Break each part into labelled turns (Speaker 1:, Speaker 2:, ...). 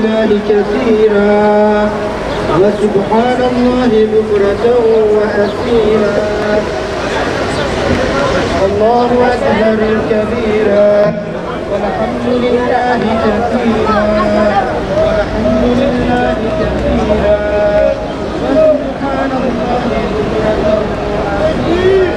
Speaker 1: لله كثيرا وسبحان الله بكرة وأصيلا الله أكبر كبيرا والحمد لله كثيرا والحمد لله كثيرا وسبحان الله بكرة وأصيلا.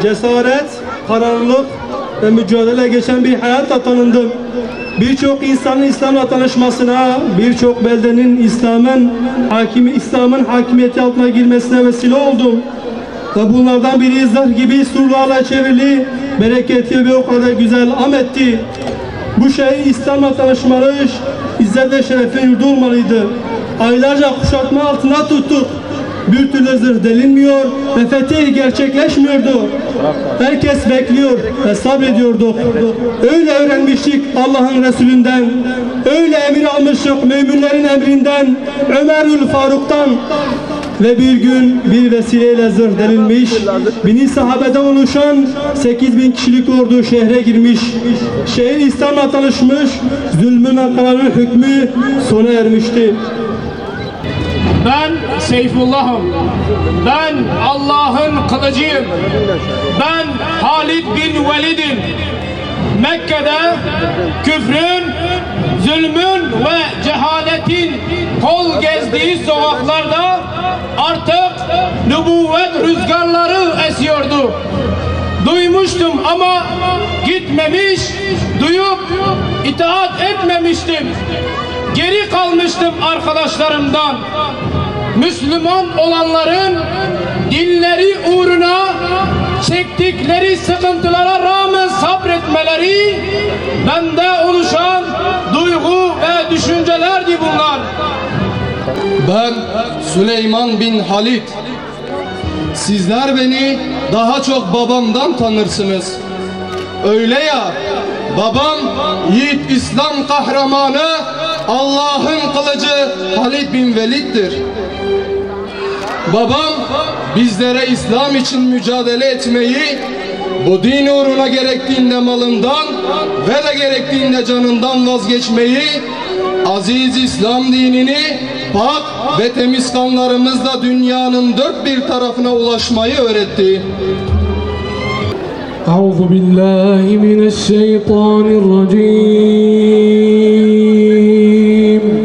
Speaker 2: Cesaret, kararlılık ve mücadele geçen bir hayatla tanındım. Birçok insanın İslam'la tanışmasına, birçok beldenin İslam'ın hakimiyeti altına girmesine vesile oldum. Ve bunlardan biri zırh gibi surlarla çevrili, bereketli ve o kadar güzel Ahmet'ti. Bu şehir İslam'la tanışmalı, izzet ve şerefin yurdu olmalıydı. Aylarca kuşatma altına tuttuk. Bir türlü zırh delinmiyor ve fetih gerçekleşmiyordu. Herkes bekliyor ve sabrediyordu. Öyle öğrenmiştik Allah'ın Resulünden, öyle emir almıştık müminlerin emrinden, Ömerül Faruk'tan. Ve bir gün bir vesileyle zırh delinmiş, 1000 sahabeden oluşan 8000 kişilik ordu şehre girmiş. Şehir İslam'la tanışmış, zulmün ve kararın hükmü sona ermişti.
Speaker 3: Ben Seyfullah'ım. Ben Allah'ın kılıcıyım. Ben Halid bin Velid'im. Mekke'de küfrün, zulmün ve cehaletin kol gezdiği sokaklarda artık nübüvvet rüzgarları esiyordu. Duymuştum ama gitmemiş, duyup itaat etmemiştim. Geri kalmıştım arkadaşlarımdan. Müslüman olanların dinleri uğruna çektikleri sıkıntılara rağmen sabretmeleri bende oluşan duygu ve düşüncelerdi bunlar.
Speaker 4: Ben Süleyman bin Halid. Sizler beni daha çok babamdan tanırsınız. Öyle ya, babam yiğit İslam kahramanı, Allah'ın kılıcı Halid bin Velid'dir. Babam bizlere İslam için mücadele etmeyi, bu din uğruna gerektiğinde malından ve de gerektiğinde canından vazgeçmeyi, aziz İslam dinini pak ve temiz kanlarımızla dünyanın dört bir tarafına ulaşmayı öğretti.
Speaker 5: Euzu billahi mineşşeytanirracim.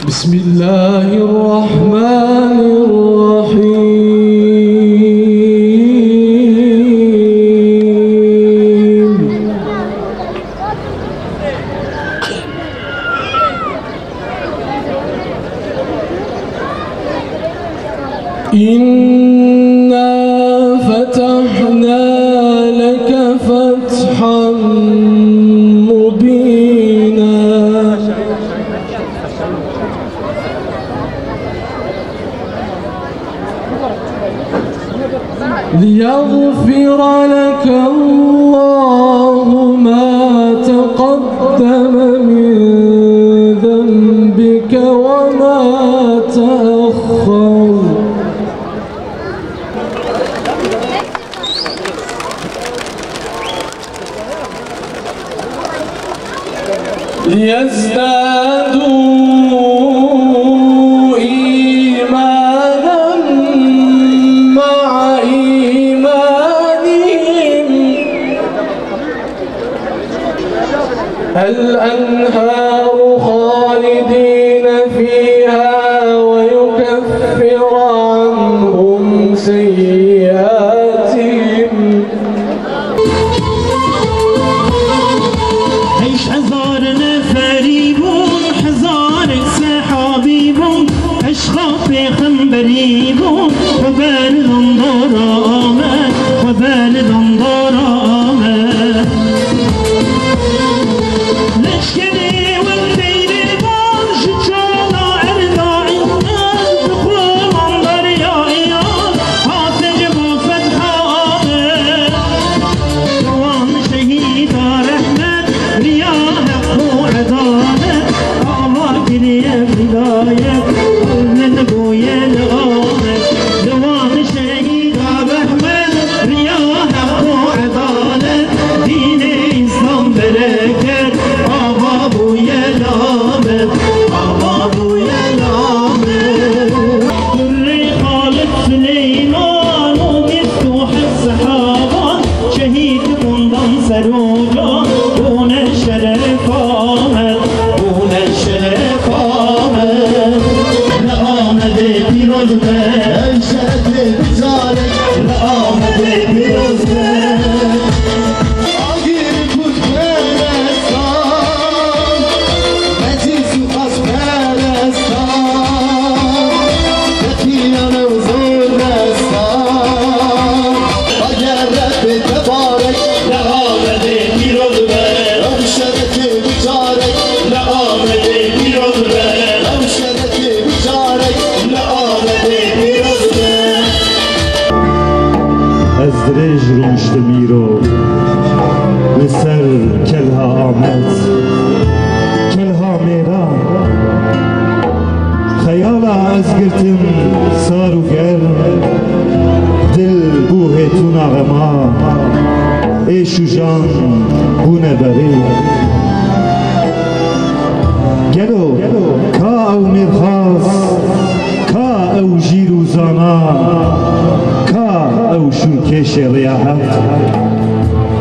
Speaker 5: Bismillahirrahmanirrahim. إنا فتحنا لك فتحا مبينا ليغفر لك الله ما تقدم من ذنبك وما تأخر ليزدادوا إيمانا مع إيمانهم الأنهار خالدين فيها ويكفر عنهم سيئاتهم
Speaker 6: عيش هزار نفريبون هزار سحابيبون اشخاص خنبريبون وبال الانظار آمد وبال الانظار آمد لشكري والليل البار شجانا ارداعي دخول انظر يا ايان هاتجب فتحة آمد دوام شهيد رحمة رياح وعدالة آمار كريه بداية من بويا لآمد دوام شهيد رحمة رياح وعدالة دين إسلام بركة آبا بويا لآمد آبا بويا لآمد دري خالد سليمان ومفتوح السحابان شهيد منضم سروجا دون الشرف آمد دون الشرف آمد لآمد پیروزه شرف بزارک لآمد پیروزه
Speaker 1: آگیر کود پرستان مجیز و خاص پرستان یتیان و زورستان اگر رب تبارک
Speaker 6: لآمد پیروزه
Speaker 1: ام شرک بزارک
Speaker 6: لآمد پیروزه
Speaker 1: ام شرک بزارک
Speaker 6: لآمد پیروزه
Speaker 7: از درج رمشت میرو لسر کلها آمد کلها میران خیالا از گرتم سارو گرم دل بوه تو نغما ایشو جان بونه بری گلو کا او مرخاص کا او جیرو زانا کا او شورکش ریاحت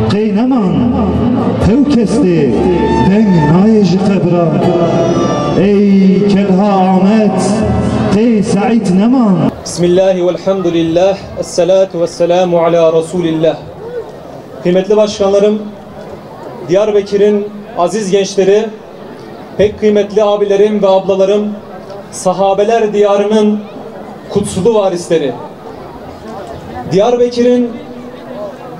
Speaker 7: قینمان هو کسته دنگ نایج قبرا ای کلها آمد قی سعید نمان
Speaker 8: Bismillah ve elhamdülillah, esselatu vesselamu ala Resulillah. Kıymetli başkanlarım, Diyarbakır'ın aziz gençleri, pek kıymetli abilerim ve ablalarım, sahabeler diyarının kutsulu varisleri. Diyarbakır'ın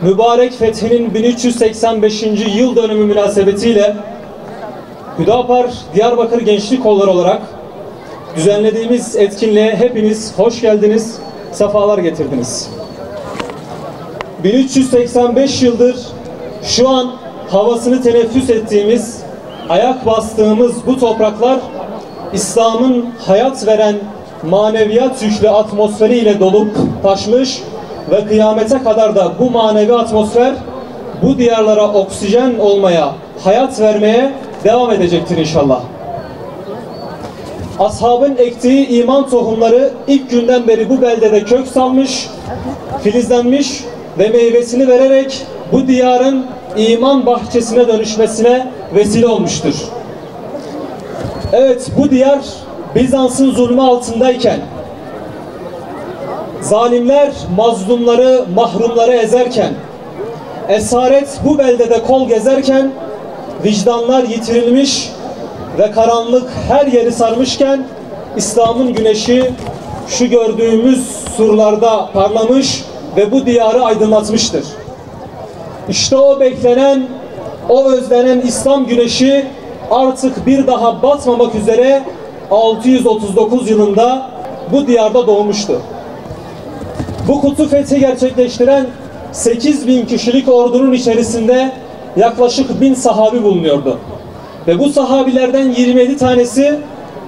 Speaker 8: mübarek fethinin 1385. yıl dönümü münasebetiyle Hüdapar Diyarbakır Gençlik Kolları olarak düzenlediğimiz etkinliğe hepiniz hoş geldiniz, sefalar getirdiniz. 1385 yıldır şu an havasını teneffüs ettiğimiz, ayak bastığımız bu topraklar İslam'ın hayat veren maneviyat yüklü atmosferiyle dolup taşmış ve kıyamete kadar da bu manevi atmosfer bu diyarlara oksijen olmaya, hayat vermeye devam edecektir inşallah. Ashabın ektiği iman tohumları ilk günden beri bu beldede kök salmış, filizlenmiş ve meyvesini vererek bu diyarın iman bahçesine dönüşmesine vesile olmuştur. Evet, bu diyar Bizans'ın zulmü altındayken, zalimler mazlumları, mahrumları ezerken, esaret bu beldede kol gezerken, vicdanlar yitirilmiş ve karanlık her yeri sarmışken, İslam'ın güneşi şu gördüğümüz surlarda parlamış ve bu diyarı aydınlatmıştır. İşte o beklenen, o özlenen İslam güneşi artık bir daha batmamak üzere 639 yılında bu diyarda doğmuştu. Bu kutu fethi gerçekleştiren 8.000 kişilik ordunun içerisinde yaklaşık 1000 sahabi bulunuyordu. Ve bu sahabilerden 27 tanesi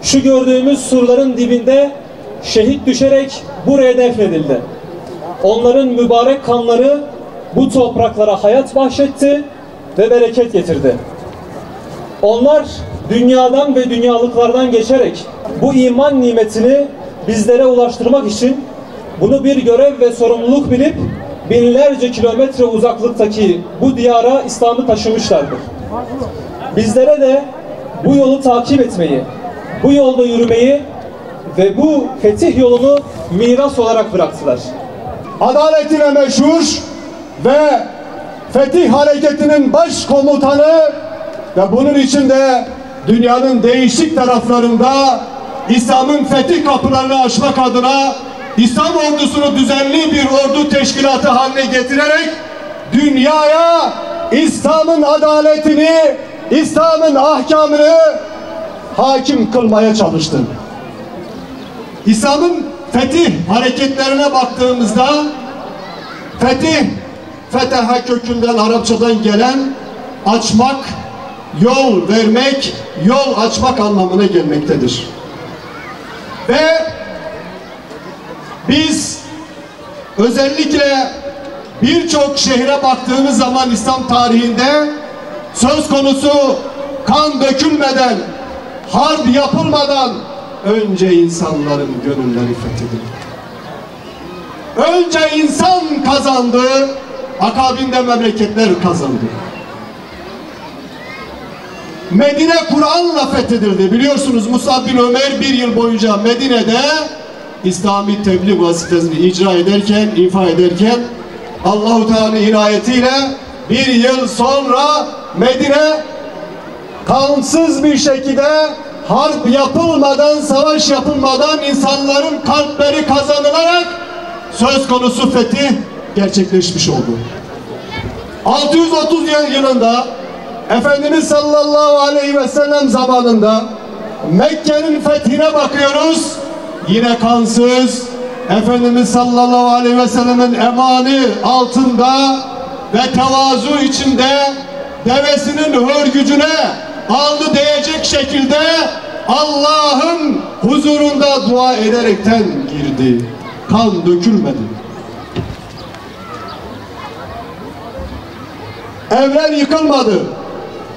Speaker 8: şu gördüğümüz surların dibinde şehit düşerek buraya defnedildi. Onların mübarek kanları bu topraklara hayat bahşetti ve bereket getirdi. Onlar dünyadan ve dünyalıklardan geçerek bu iman nimetini bizlere ulaştırmak için bunu bir görev ve sorumluluk bilip binlerce kilometre uzaklıktaki bu diyara İslam'ı taşımışlardır. Bizlere de bu yolu takip etmeyi, bu yolda yürümeyi ve bu fetih yolunu miras olarak bıraktılar.
Speaker 9: Adaletine meşhur ve fetih hareketinin baş komutanı ve bunun içinde dünyanın değişik taraflarında İslam'ın fetih kapılarını açmak adına İslam ordusunu düzenli bir ordu teşkilatı haline getirerek dünyaya İslam'ın adaletini, İslam'ın ahkamını hakim kılmaya çalıştı. İslam'ın fetih hareketlerine baktığımızda fetih, feteha kökünden Arapçadan gelen açmak, yol vermek, yol açmak anlamına gelmektedir. Ve biz özellikle birçok şehre baktığımız zaman İslam tarihinde söz konusu kan dökülmeden, harp yapılmadan önce insanların gönülleri fethedildi. Önce insan kazandı, akabinde memleketler kazandı. Medine Kur'an'la fethedildi. Biliyorsunuz Musab bin Ömer bir yıl boyunca Medine'de İslami tebliğ vazifesini icra ederken, ifa ederken Allah-u Teala'nın inayetiyle bir yıl sonra Medine kansız bir şekilde harp yapılmadan, savaş yapılmadan insanların kalpleri kazanılarak söz konusu fetih gerçekleşmiş oldu. 630 yılında Efendimiz sallallahu aleyhi ve sellem zamanında Mekke'nin fethine bakıyoruz. Yine kansız, Efendimiz sallallahu aleyhi ve sellemin emanı altında ve tevazu içinde devesinin hörgücüne alnı değecek şekilde Allah'ın huzurunda dua ederekten girdi. Kan dökülmedi. Evler yıkılmadı.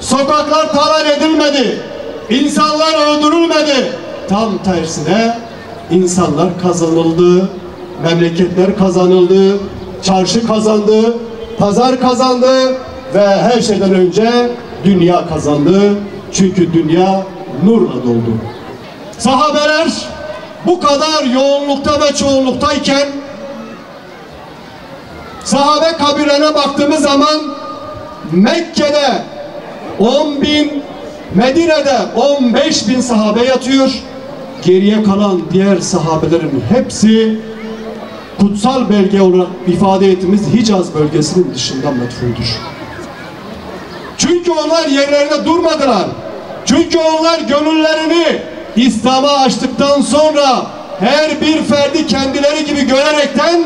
Speaker 9: Sokaklar talan edilmedi. İnsanlar öldürülmedi. Tam tersine insanlar kazanıldı. Memleketler kazanıldı. Çarşı kazandı. Pazar kazandı. Ve her şeyden önce dünya kazandı. Çünkü dünya nurla doldu. Sahabeler bu kadar yoğunlukta ve çoğunluktayken sahabe kabirlerine baktığımız zaman Mekke'de 10.000, Medine'de 15.000 sahabe yatıyor. Geriye kalan diğer sahabelerin hepsi kutsal belge olarak ifade ettiğimiz Hicaz bölgesinin dışında metfuldür. Çünkü onlar yerlerine durmadılar. Çünkü onlar gönüllerini İslam'a açtıktan sonra her bir ferdi kendileri gibi görerekten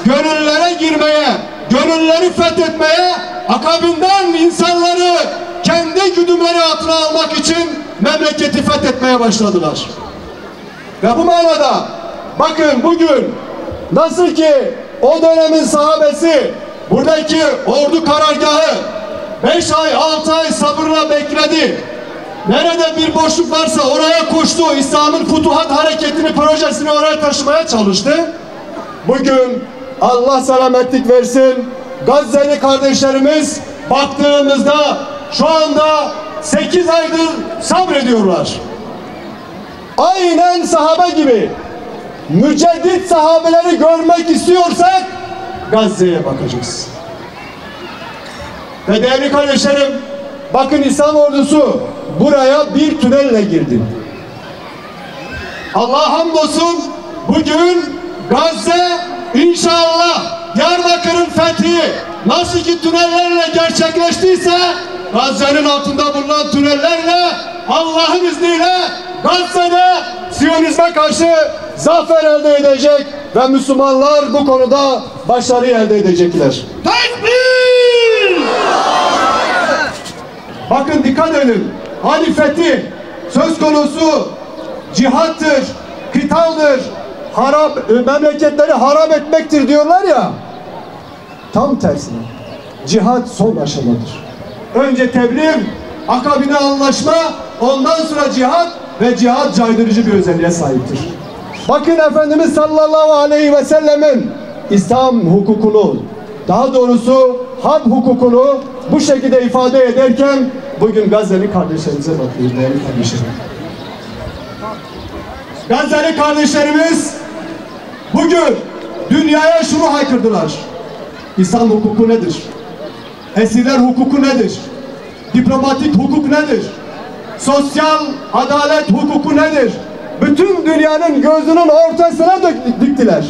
Speaker 9: gönüllere girmeye, gönülleri fethetmeye, akabinden insanları kendi güdümleri altına almak için memleketi fethetmeye başladılar. Ve bu manada bakın bugün nasıl ki o dönemin sahabesi buradaki ordu karargahı 5 ay 6 ay sabırla bekledi. Nerede bir boşluk varsa oraya koştu. İslam'ın Futuhat Hareketi'ni, projesini oraya taşımaya çalıştı. Bugün Allah selametlik versin, Gazze'li kardeşlerimiz baktığımızda şu anda 8 aydır sabrediyorlar. Aynen sahabe gibi müceddit sahabeleri görmek istiyorsak Gazze'ye bakacağız. Ve değerli kardeşlerim, bakın İslam ordusu buraya bir tünelle girdi. Allah'a hamdolsun bugün Gazze inşallah Diyarbakır'ın fethi nasıl ki tünellerle gerçekleştiyse Gazze'nin altında bulunan tünellerle Allah'ın izniyle Gazze'de Siyonizme karşı zafer elde edecek ve Müslümanlar bu konuda başarı elde edecekler. Tekbir! Bakın dikkat edin. Hani fetih söz konusu cihattır, kıtaldır, memleketleri harap etmektir diyorlar ya. Tam tersine. Cihat son aşamadır. Önce tebliğ, akabine anlaşma, ondan sonra cihat ve cihat caydırıcı bir özelliğe sahiptir. Bakın Efendimiz sallallahu aleyhi ve sellemin İslam hukukunu, daha doğrusu harp hukukunu bu şekilde ifade ederken bugün Gazze'li kardeşlerimize bakıyoruz değerli kardeşlerim. Gazze'li kardeşlerimiz bugün dünyaya şunu haykırdılar. İslam hukuku nedir? Esirler hukuku nedir? Diplomatik hukuk nedir? Sosyal adalet hukuku nedir? Bütün dünyanın gözünün ortasına diktiler.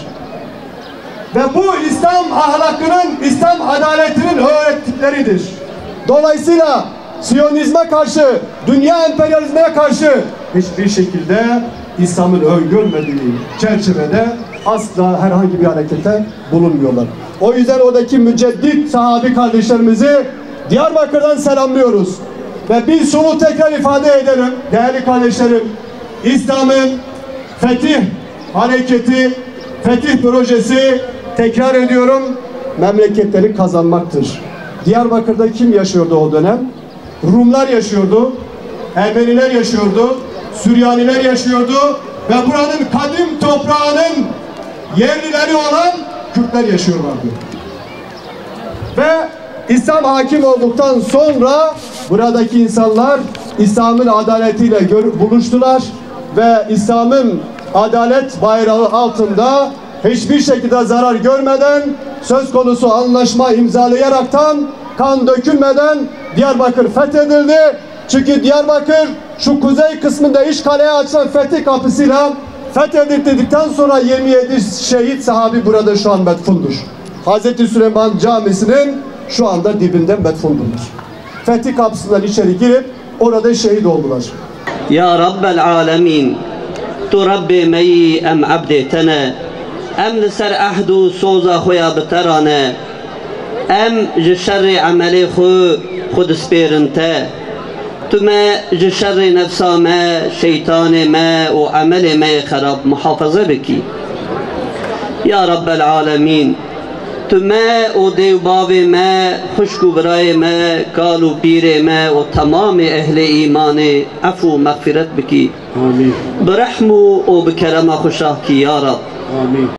Speaker 9: Ve bu İslam ahlakının, İslam adaletinin öğrettikleridir. Dolayısıyla Siyonizme karşı, dünya emperyalizmine karşı hiçbir şekilde İslam'ın öngörmediği çerçevede asla herhangi bir harekete bulunmuyorlar. O yüzden oradaki müceddit sahabi kardeşlerimizi Diyarbakır'dan selamlıyoruz. Ve bir şunu tekrar ifade edelim değerli kardeşlerim. İslam'ın fetih hareketi, fetih projesi, tekrar ediyorum, memleketleri kazanmaktır. Diyarbakır'da kim yaşıyordu o dönem? Rumlar yaşıyordu, Ermeniler yaşıyordu, Süryaniler yaşıyordu ve buranın kadim toprağının yerlileri olan Kürtler yaşıyorlardı. Ve İslam hakim olduktan sonra buradaki insanlar İslam'ın adaletiyle buluştular ve İslam'ın adalet bayrağı altında hiçbir şekilde zarar görmeden, söz konusu anlaşma imzalayaraktan, kan dökülmeden Diyarbakır fethedildi. Çünkü Diyarbakır şu kuzey kısmında işgaleye açılan fetih kapısıyla fethedildikten sonra 27 şehit sahabi burada şu an metfundur. Hazreti Süleyman Camisi'nin şu anda dibinde metfundurlar. Fetih kapısından içeri girip orada şehit oldular.
Speaker 10: Ya Rabbel Alemin, Tu Rabbi meyi em abdetene, em liser ahdu soza huya biterane, em jişerri ameli khud spirinte, Tu me jişerri nefsame, şeytane me o ameli me kharab muhafaza beki. Ya Rabbel Alemin, Tu me o devbavi me, khuşku biraye me, kalu pire me o tamami ehli imane afu mağfiret beki. Amin. Berahmu o bekerama khuşah ki ya Rab. Amin.